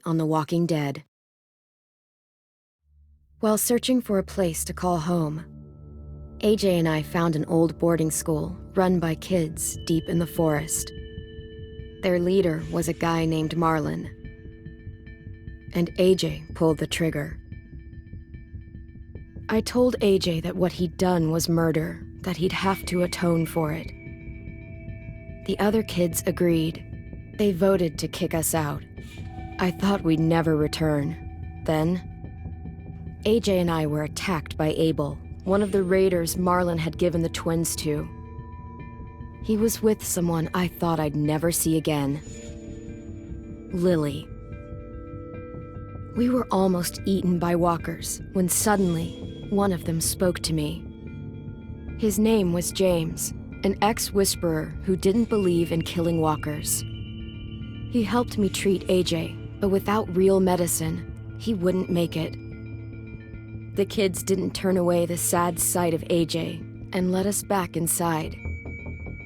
on The Walking Dead. While searching for a place to call home, AJ and I found an old boarding school run by kids deep in the forest. Their leader was a guy named Marlon, and AJ pulled the trigger. I told AJ that what he'd done was murder, that he'd have to atone for it. The other kids agreed. They voted to kick us out. I thought we'd never return. Then, AJ and I were attacked by Abel, one of the raiders Marlon had given the twins to. He was with someone I thought I'd never see again. Lily. We were almost eaten by walkers when suddenly, one of them spoke to me. His name was James, an ex-whisperer who didn't believe in killing walkers. He helped me treat AJ, but without real medicine, he wouldn't make it. The kids didn't turn away the sad sight of AJ and let us back inside.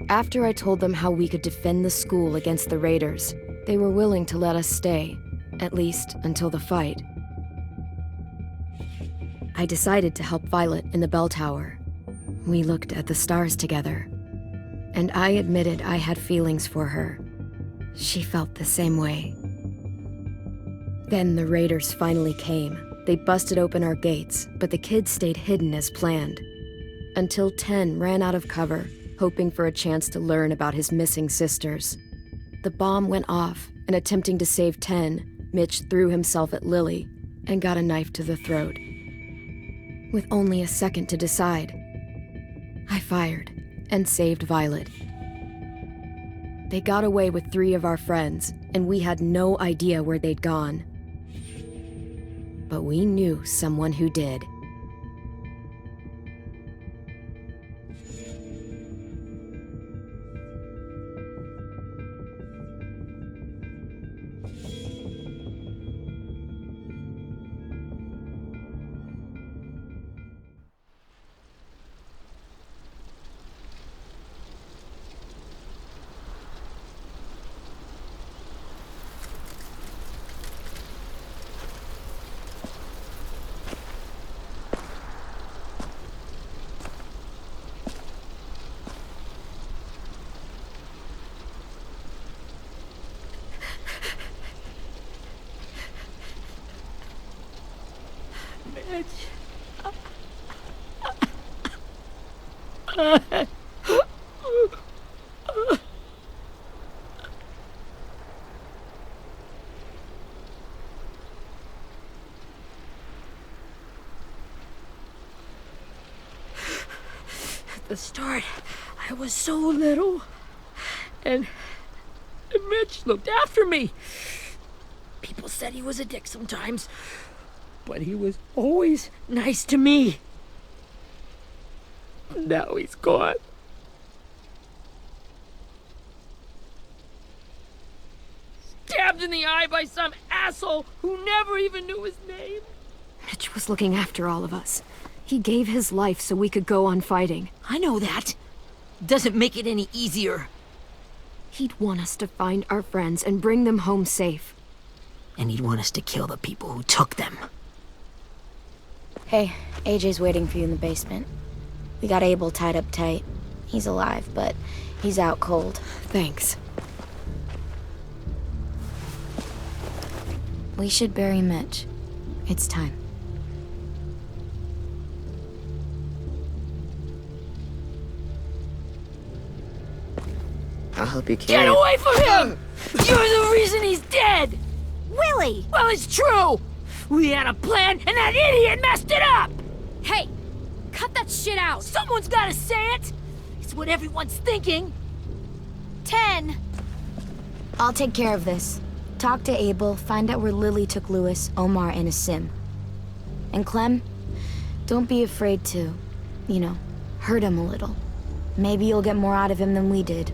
After I told them how we could defend the school against the raiders, they were willing to let us stay, at least until the fight. I decided to help Violet in the bell tower. We looked at the stars together, and I admitted I had feelings for her. She felt the same way. Then the raiders finally came. They busted open our gates, but the kids stayed hidden as planned. Until 10 ran out of cover, hoping for a chance to learn about his missing sisters. The bomb went off, and attempting to save 10, Mitch threw himself at Lily and got a knife to the throat. With only a second to decide, I fired and saved Violet. They got away with 3 of our friends, and we had no idea where they'd gone. But we knew someone who did. At the start, I was so little, and Mitch looked after me. People said he was a dick sometimes, but he was always nice to me. Now he's gone. Stabbed in the eye by some asshole who never even knew his name. Mitch was looking after all of us. He gave his life so we could go on fighting. I know that. Doesn't make it any easier. He'd want us to find our friends and bring them home safe. And he'd want us to kill the people who took them. Hey, AJ's waiting for you in the basement. We got Abel tied up tight. He's alive, but he's out cold. Thanks. We should bury Mitch. It's time. I'll help you carry Get away from him! You're the reason he's dead! Willie! Well, it's true! We had a plan, and that idiot messed it up! Hey! Cut that shit out! Someone's gotta say it! It's what everyone's thinking! 10! I'll take care of this. Talk to Abel, find out where Lily took Lewis, Omar, and Asim. And Clem, don't be afraid to, hurt him a little. Maybe you'll get more out of him than we did.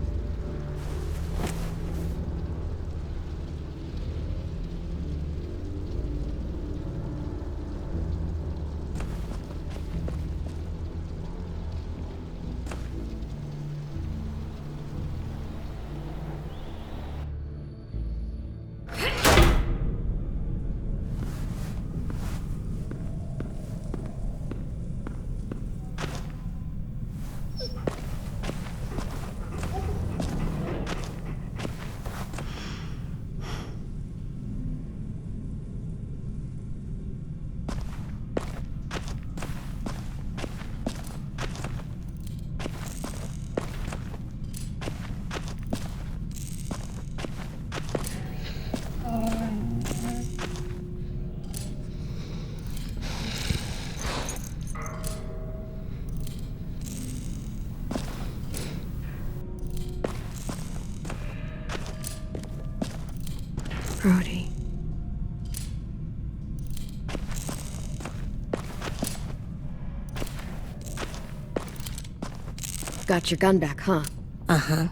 Got your gun back, huh? Uh-huh.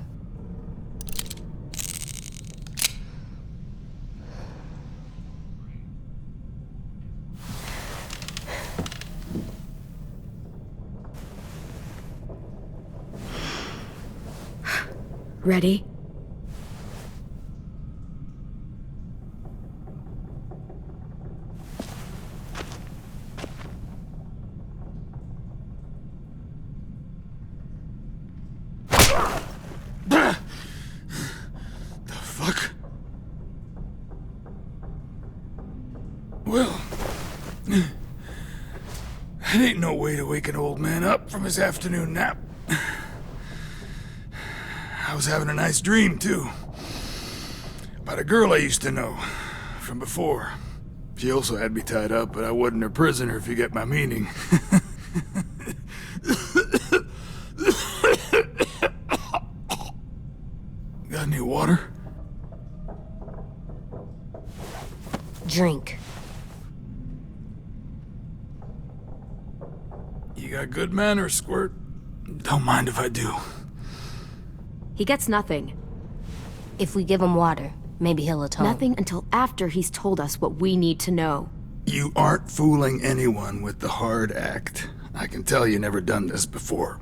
Ready? Well, that ain't no way to wake an old man up from his afternoon nap. I was having a nice dream, too. About a girl I used to know from before. She also had me tied up, but I wasn't her prisoner, if you get my meaning. Got any water? Drink. You got good manners, Squirt. Don't mind if I do. He gets nothing. If we give him water, maybe he'll atone. Nothing until after he's told us what we need to know. You aren't fooling anyone with the hard act. I can tell you never done this before.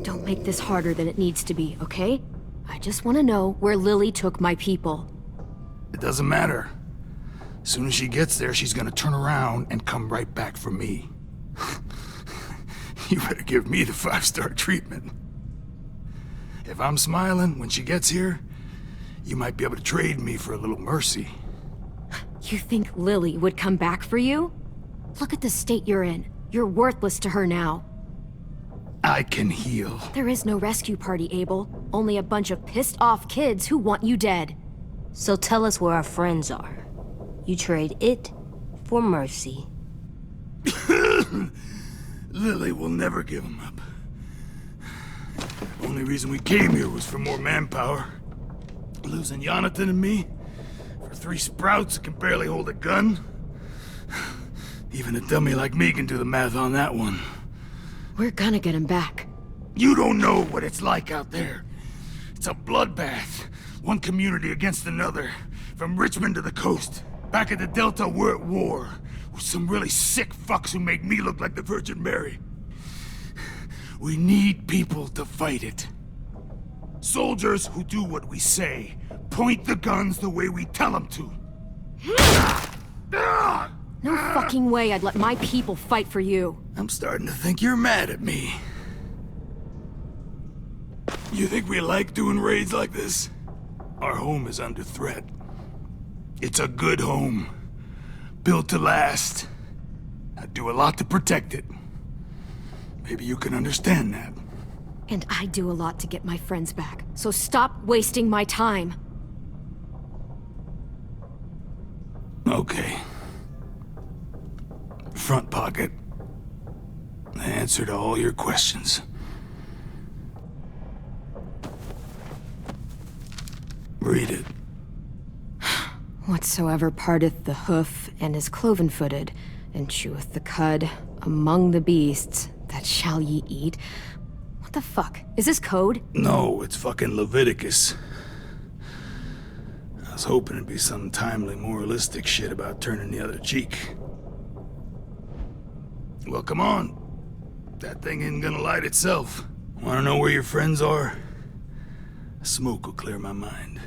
Don't make this harder than it needs to be, okay? I just want to know where Lily took my people. It doesn't matter. As soon as she gets there, she's gonna turn around and come right back for me. You better give me the 5-star treatment. If I'm smiling when she gets here, you might be able to trade me for a little mercy. You think Lily would come back for you? Look at the state you're in. You're worthless to her now. I can heal. There is no rescue party, Abel. Only a bunch of pissed-off kids who want you dead. So tell us where our friends are. You trade it for mercy. Lily will never give him up. Only reason we came here was for more manpower. Losing Jonathan and me for 3 sprouts that can barely hold a gun. Even a dummy like me can do the math on that one. We're gonna get him back. You don't know what it's like out there. It's a bloodbath. One community against another. From Richmond to the coast. Back at the Delta, we're at war. With some really sick fucks who make me look like the Virgin Mary. We need people to fight it. Soldiers who do what we say. Point the guns the way we tell them to. No fucking way I'd let my people fight for you. I'm starting to think you're mad at me. You think we like doing raids like this? Our home is under threat. It's a good home. Built to last. I'd do a lot to protect it. Maybe you can understand that. And I do a lot to get my friends back. So stop wasting my time. Okay. Front pocket. The answer to all your questions. Read it. Whatsoever parteth the hoof and is cloven-footed, and cheweth the cud among the beasts, that shall ye eat. What the fuck? Is this code? No, it's fucking Leviticus. I was hoping it'd be some timely moralistic shit about turning the other cheek. Well, come on. That thing isn't gonna light itself. Wanna know where your friends are? Smoke will clear my mind.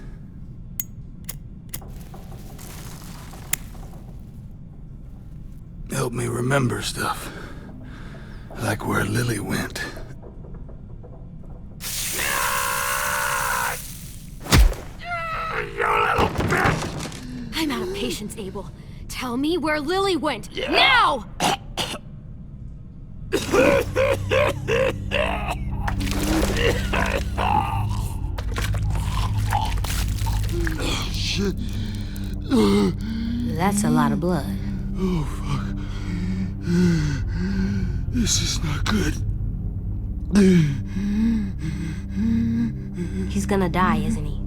Help me remember stuff. Like where Lily went. You little bitch! I'm out of patience, Abel. Tell me where Lily went. Now! Shit. That's a lot of blood. Oh, fuck. This is not good. He's gonna die, isn't he?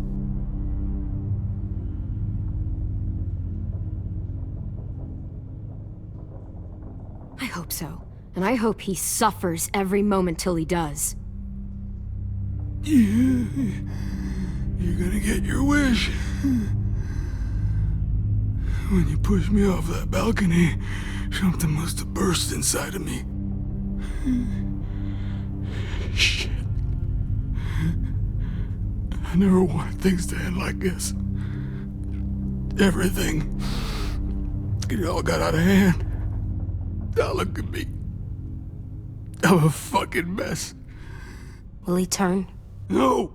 I hope so. And I hope he suffers every moment till he does. You're gonna get your wish. When you pushed me off that balcony, something must have burst inside of me. Shit. I never wanted things to end like this. Everything. It all got out of hand. Now look at me. I'm a fucking mess. Will he turn? No!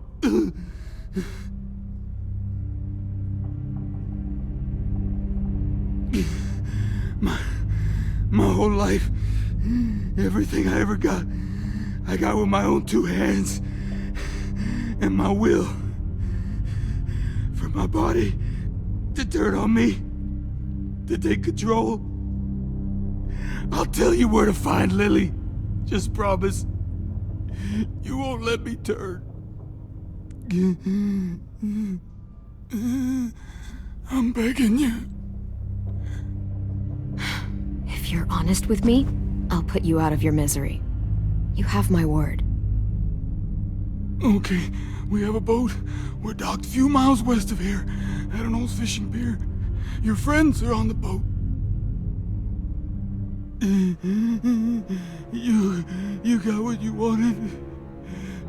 My whole life, everything I ever got, I got with my own two hands and my will. For my body to turn on me, to take control. I'll tell you where to find Lily. Just promise. You won't let me turn. I'm begging you. If you're honest with me, I'll put you out of your misery. You have my word. Okay, we have a boat. We're docked a few miles west of here, at an old fishing pier. Your friends are on the boat. You got what you wanted.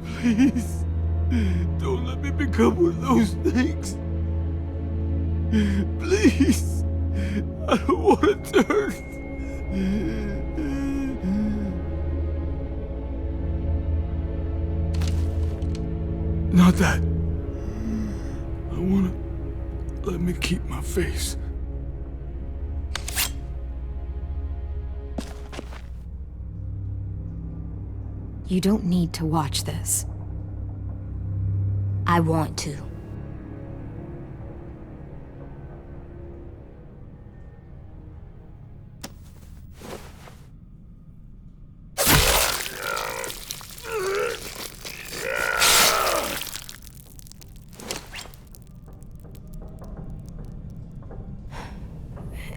Please, don't let me become one of those things. Please, I don't want to turn. Not that. I wanna let me keep my face. You don't need to watch this. I want to.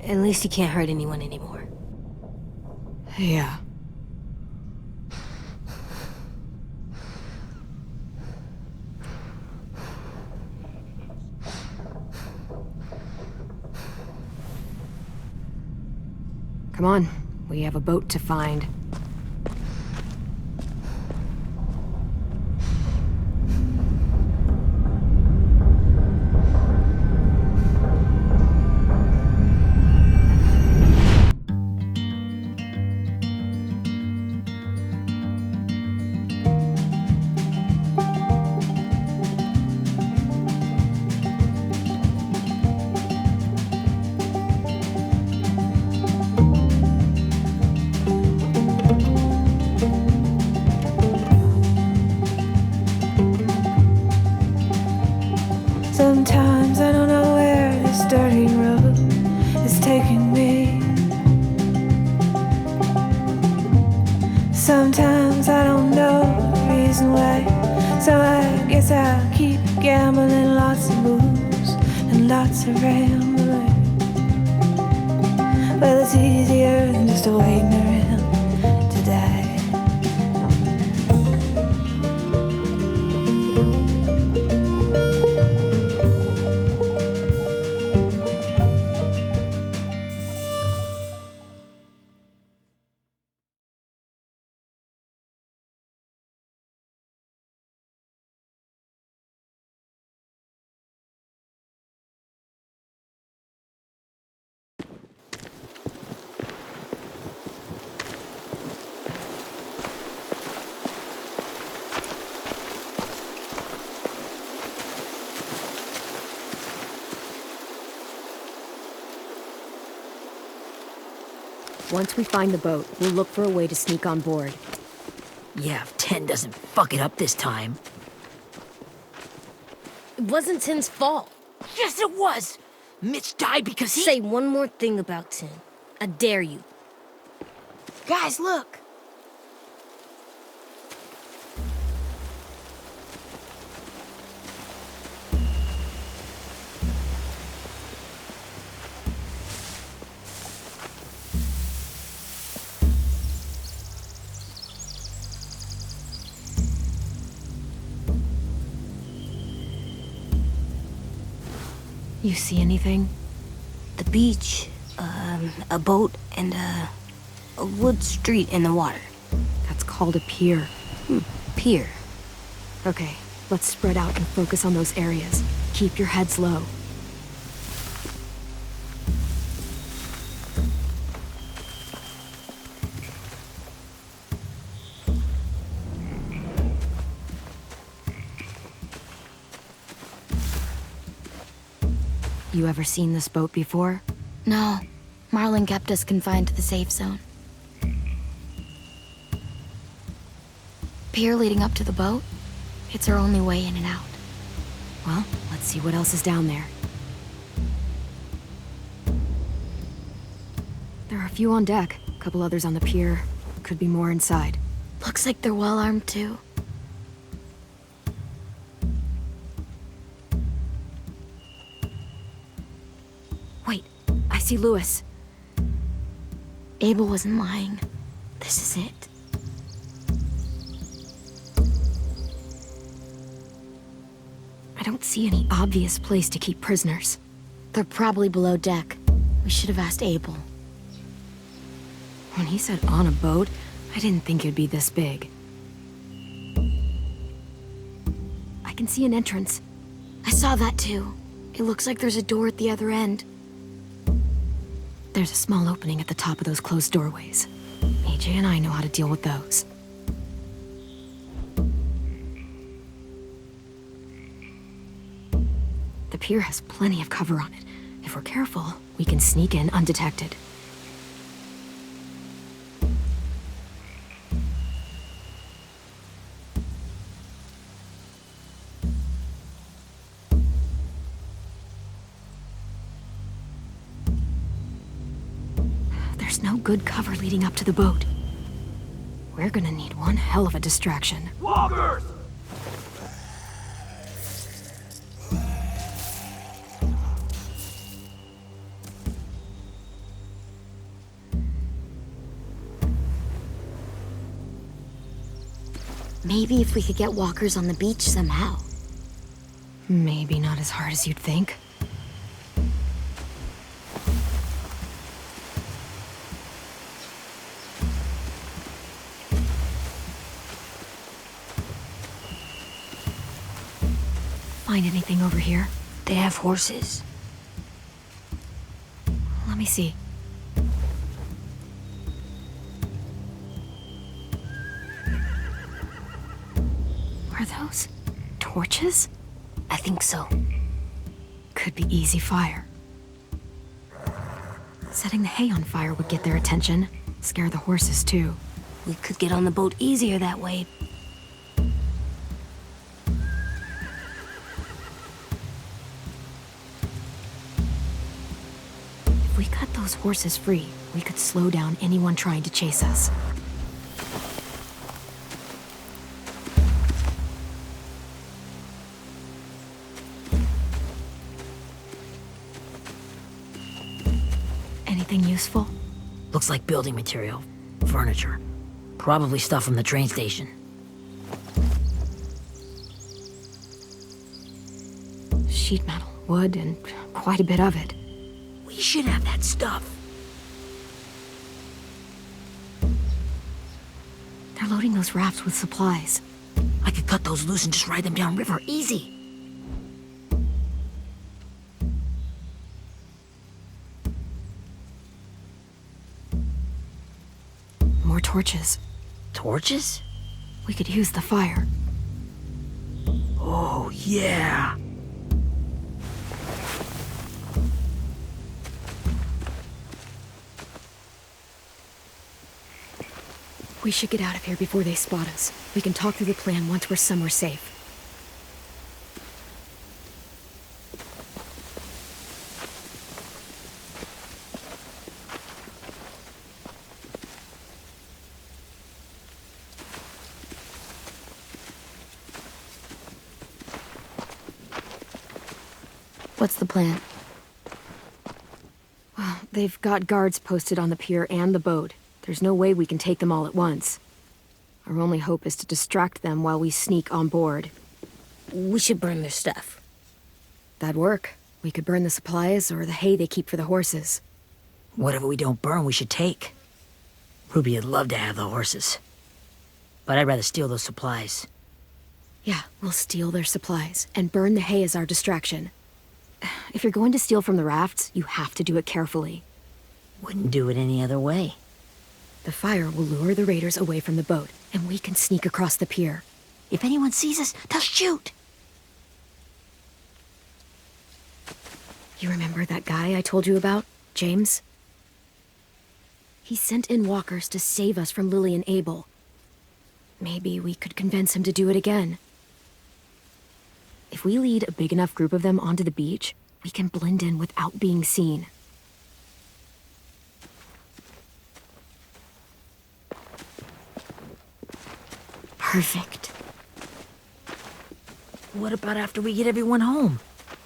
At least he can't hurt anyone anymore. Yeah. Come on, we have a boat to find. Sometimes I don't know where this dirty road is taking me. Sometimes I don't know the reason why. So I guess I'll keep gambling, lots of moves and lots of rambling. Well, it's easier than just waiting around to die. Once we find the boat, we'll look for a way to sneak on board. Yeah, if 10 doesn't fuck it up this time. It wasn't Tim's fault. Yes, it was! Mitch died because he— Say one more thing about Tim. I dare you. Guys, look! You see anything? The beach, a boat, and a wood street in the water. That's called a pier. Pier. Okay, let's spread out and focus on those areas. Keep your heads low. You ever seen this boat before? No. Marlin kept us confined to the safe zone. Pier leading up to the boat? It's our only way in and out. Well, let's see what else is down there. There are a few on deck, a couple others on the pier. Could be more inside. Looks like they're well armed too. Wait, I see Lewis. Abel wasn't lying. This is it. I don't see any obvious place to keep prisoners. They're probably below deck. We should have asked Abel. When he said on a boat, I didn't think it'd be this big. I can see an entrance. I saw that too. It looks like there's a door at the other end. There's a small opening at the top of those closed doorways. AJ and I know how to deal with those. The pier has plenty of cover on it. If we're careful, we can sneak in undetected. There's no good cover leading up to the boat. We're gonna need one hell of a distraction. Walkers! Maybe if we could get walkers on the beach somehow. Maybe not as hard as you'd think. Find anything over here? They have horses. Let me see. Are those torches? I think so. Could be easy fire. Setting the hay on fire would get their attention. Scare the horses, too. We could get on the boat easier that way. If we cut those horses free, we could slow down anyone trying to chase us. Anything useful? Looks like building material. Furniture. Probably stuff from the train station. Sheet metal, wood, and quite a bit of it. We should have that stuff. They're loading those rafts with supplies. I could cut those loose and just ride them downriver. Easy. More torches. Torches? We could use the fire. Oh, yeah. We should get out of here before they spot us. We can talk through the plan once we're somewhere safe. What's the plan? Well, they've got guards posted on the pier and the boat. There's no way we can take them all at once. Our only hope is to distract them while we sneak on board. We should burn their stuff. That'd work. We could burn the supplies or the hay they keep for the horses. Whatever we don't burn, we should take. Ruby would love to have the horses. But I'd rather steal those supplies. Yeah, we'll steal their supplies and burn the hay as our distraction. If you're going to steal from the rafts, you have to do it carefully. Wouldn't do it any other way. The fire will lure the raiders away from the boat, and we can sneak across the pier. If anyone sees us, they'll shoot. You remember that guy I told you about, James? He sent in walkers to save us from Lily and Abel. Maybe we could convince him to do it again. If we lead a big enough group of them onto the beach, we can blend in without being seen. Perfect. What about after we get everyone home?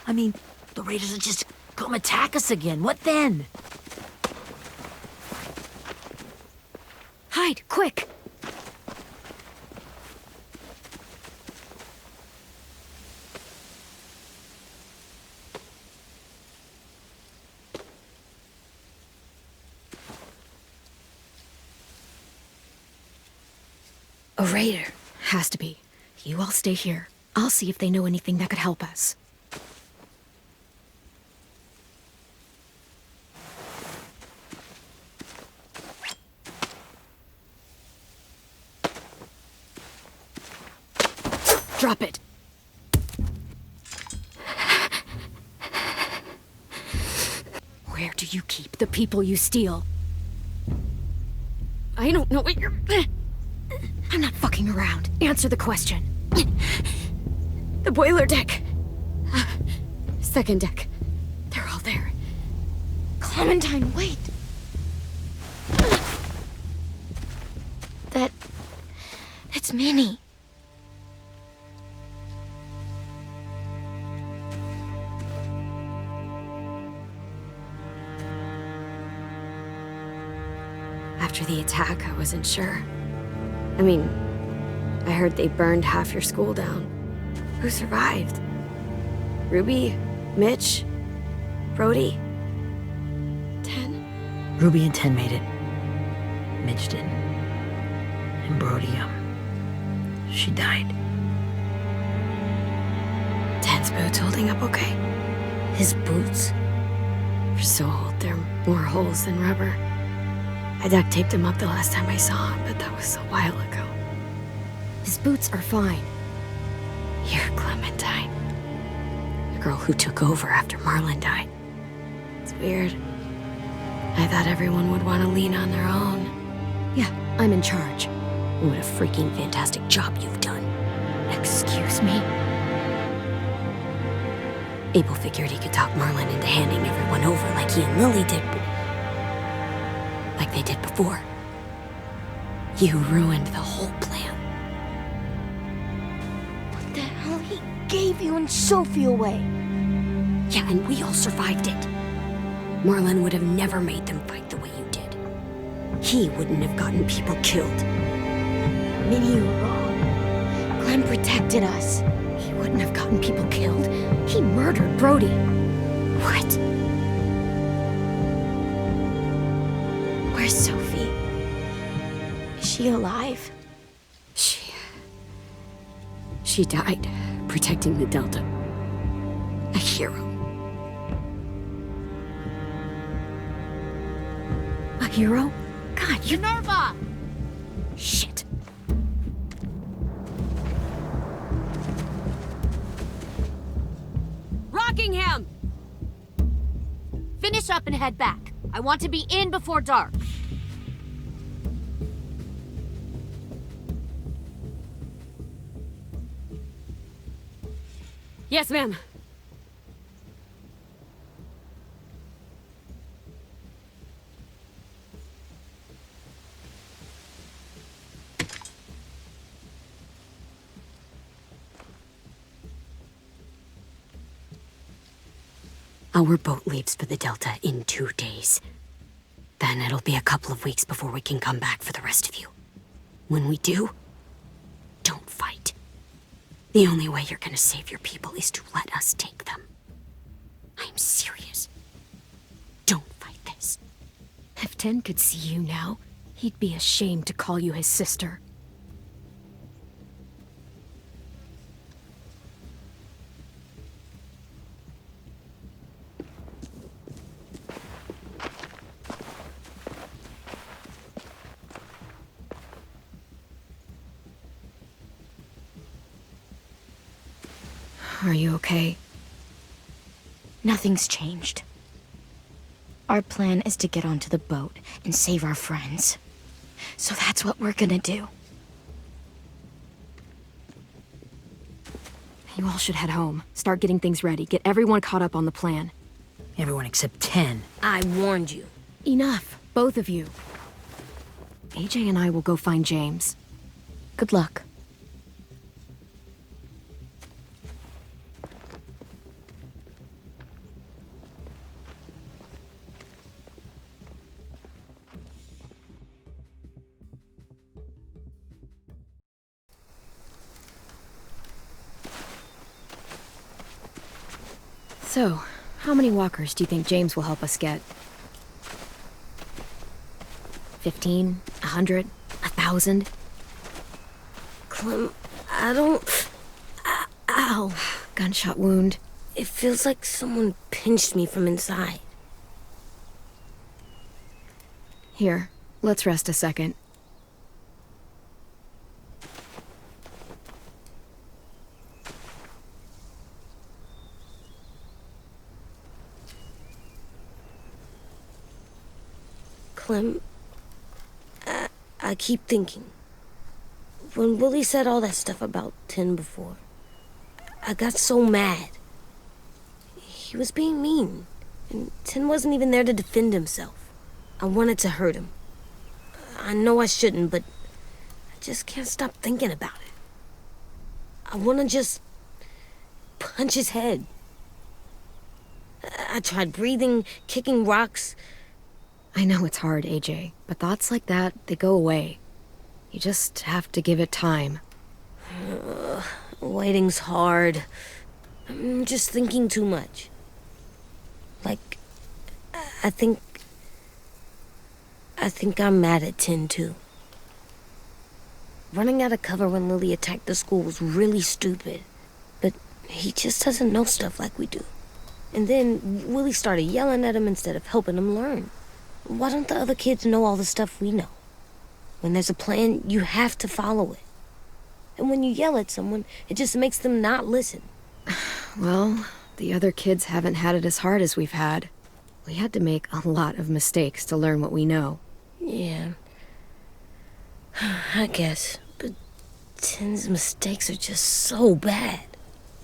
I mean, the raiders will just come attack us again. What then? Hide, quick! A raider. Has to be. You all stay here. I'll see if they know anything that could help us. Drop it. Where do you keep the people you steal? I don't know what you're... I'm not fucking around. Answer the question. The boiler deck. Second deck. They're all there. Clementine, wait. It's Minnie. After the attack, I wasn't sure. I mean, I heard they burned half your school down. Who survived? Ruby? Mitch? Brody? 10? Ruby and 10 made it. Mitch didn't. And Brody, she died. 10's boots holding up okay? His boots? They're so old, there are more holes than rubber. I duct taped him up the last time I saw him, but that was a while ago. His boots are fine. You're Clementine. The girl who took over after Marlon died. It's weird. I thought everyone would want to lean on their own. Yeah, I'm in charge. What a freaking fantastic job you've done. Excuse me? Abel figured he could talk Marlon into handing everyone over like he and Lily did, but like they did before. You ruined the whole plan. What the hell? He gave you and Sophie away. Yeah, and we all survived it. Marlon would have never made them fight the way you did. He wouldn't have gotten people killed. Minnie, you're wrong. Clem protected us. He wouldn't have gotten people killed. He murdered Brody. What? Where's Sophie? Is she alive? She died protecting the Delta. A hero. A hero? God, you... Minerva! Shit. Rockingham! Finish up and head back. I want to be in before dark. Yes, ma'am. Our boat leaves for the Delta in 2 days. Then it'll be a couple of weeks before we can come back for the rest of you. When we do, don't fight. The only way you're gonna save your people is to let us take them. I'm serious. Don't fight this. If Tin could see you now, he'd be ashamed to call you his sister. Are you okay? Nothing's changed. Our plan is to get onto the boat and save our friends. So that's what we're gonna do. You all should head home. Start getting things ready. Get everyone caught up on the plan. Everyone except 10. I warned you. Enough, both of you. AJ and I will go find James. Good luck. So, how many walkers do you think James will help us get? 15? 100? 1,000? Clem, I don't... Ow. Gunshot wound. It feels like someone pinched me from inside. Here, let's rest a second. Clem, I keep thinking. When Willie said all that stuff about Tin before, I got so mad. He was being mean, and Tin wasn't even there to defend himself. I wanted to hurt him. I know I shouldn't, but I just can't stop thinking about it. I want to just punch his head. I tried breathing, kicking rocks. I know it's hard, AJ, but thoughts like that, they go away. You just have to give it time. Waiting's hard. I'm just thinking too much. Like, I think I'm mad at Tin, too. Running out of cover when Lily attacked the school was really stupid. But he just doesn't know stuff like we do. And then Willie started yelling at him instead of helping him learn. Why don't the other kids know all the stuff we know? When there's a plan, you have to follow it. And when you yell at someone, it just makes them not listen. Well, the other kids haven't had it as hard as we've had. We had to make a lot of mistakes to learn what we know. Yeah. I guess. But Tin's mistakes are just so bad.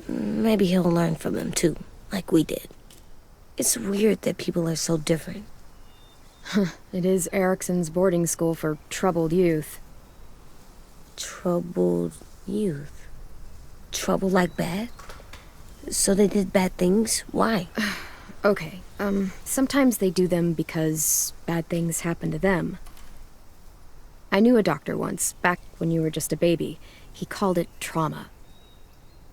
Maybe he'll learn from them too, like we did. It's weird that people are so different. It is Erickson's boarding school for troubled youth. Troubled youth? Trouble like bad? So they did bad things? Why? Okay, sometimes they do them because bad things happen to them. I knew a doctor once, back when you were just a baby. He called it trauma.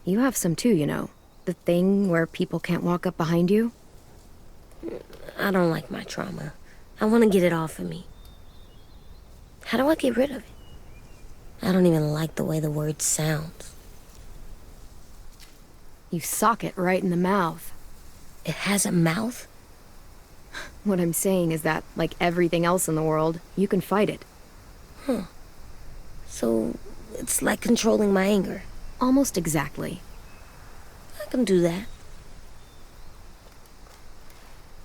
You have some too, you know. The thing where people can't walk up behind you. I don't like my trauma. I want to get it off of me. How do I get rid of it? I don't even like the way the word sounds. You sock it right in the mouth. It has a mouth? What I'm saying is that, like everything else in the world, you can fight it. Huh. So, it's like controlling my anger. Almost exactly. I can do that.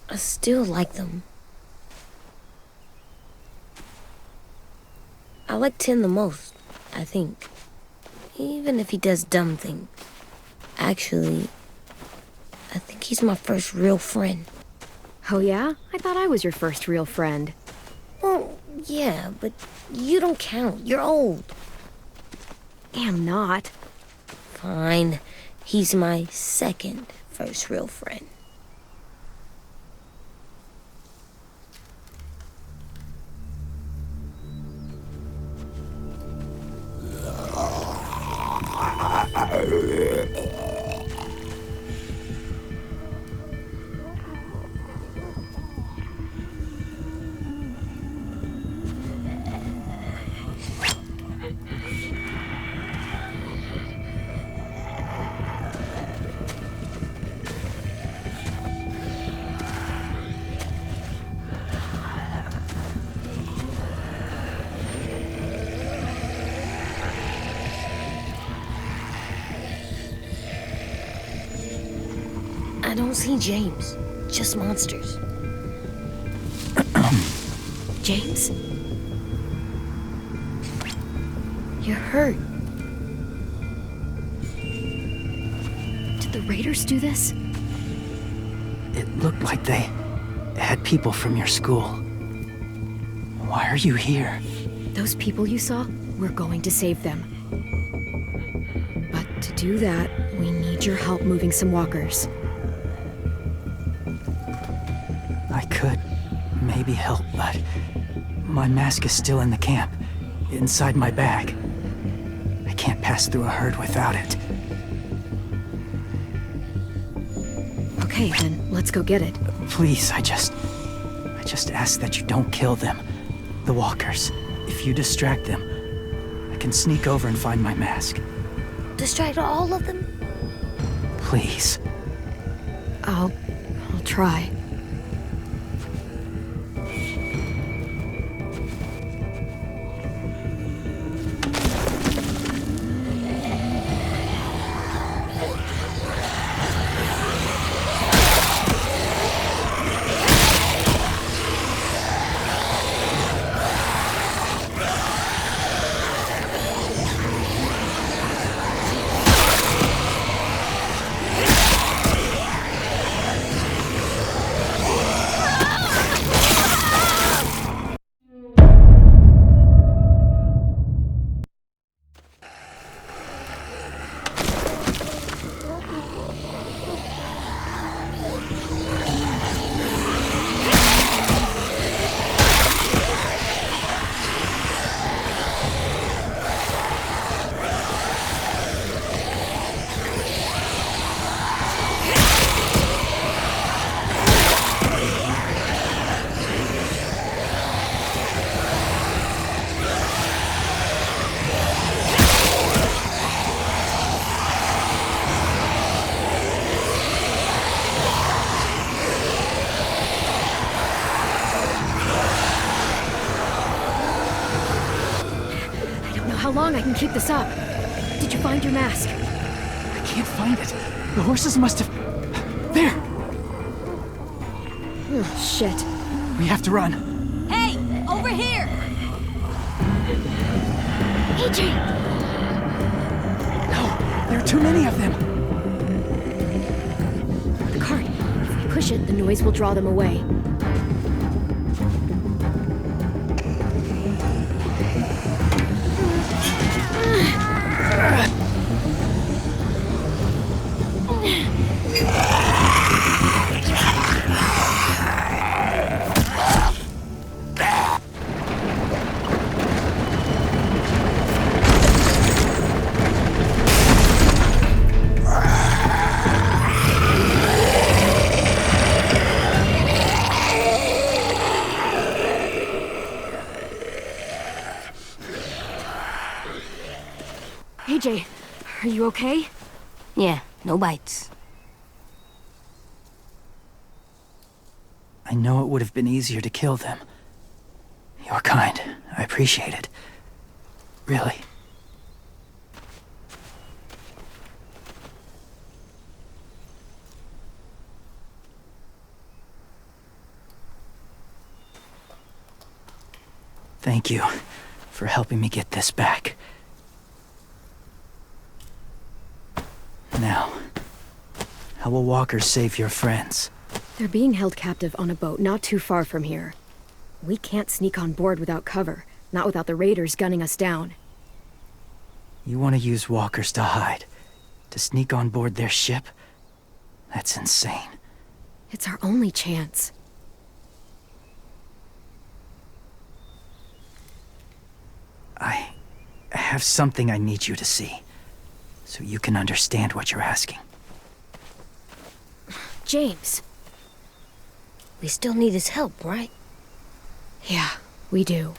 I still like them. I like Tin the most, I think. Even if he does dumb things. Actually, I think he's my first real friend. Oh yeah? I thought I was your first real friend. Well, yeah, but you don't count. You're old. Am not. Fine. He's my second first real friend. don't see James. Just monsters. James? You're hurt. Did the raiders do this? It looked like they had people from your school. Why are you here? Those people you saw, we're going to save them. But to do that, we need your help moving some walkers. I could maybe help, but my mask is still in the camp, inside my bag. I can't pass through a herd without it. Okay, then let's go get it. Please, I just ask that you don't kill them. The walkers. If you distract them, I can sneak over and find my mask. Distract all of them? Please. I'll try. How long I can keep this up? Did you find your mask? I can't find it. The horses must have... There! Oh, shit. We have to run. Hey, over here! AJ! No, there are too many of them. The cart. If we push it, the noise will draw them away. AJ, are you okay? Yeah, no bites. I know it would have been easier to kill them. You're kind. I appreciate it. Really. Thank you for helping me get this back. Now, how will walkers save your friends? They're being held captive on a boat not too far from here. We can't sneak on board without cover, not without the raiders gunning us down. You want to use walkers to hide? To sneak on board their ship? That's insane. It's our only chance. I have something I need you to see, so you can understand what you're asking. James. We still need his help, right? Yeah, we do.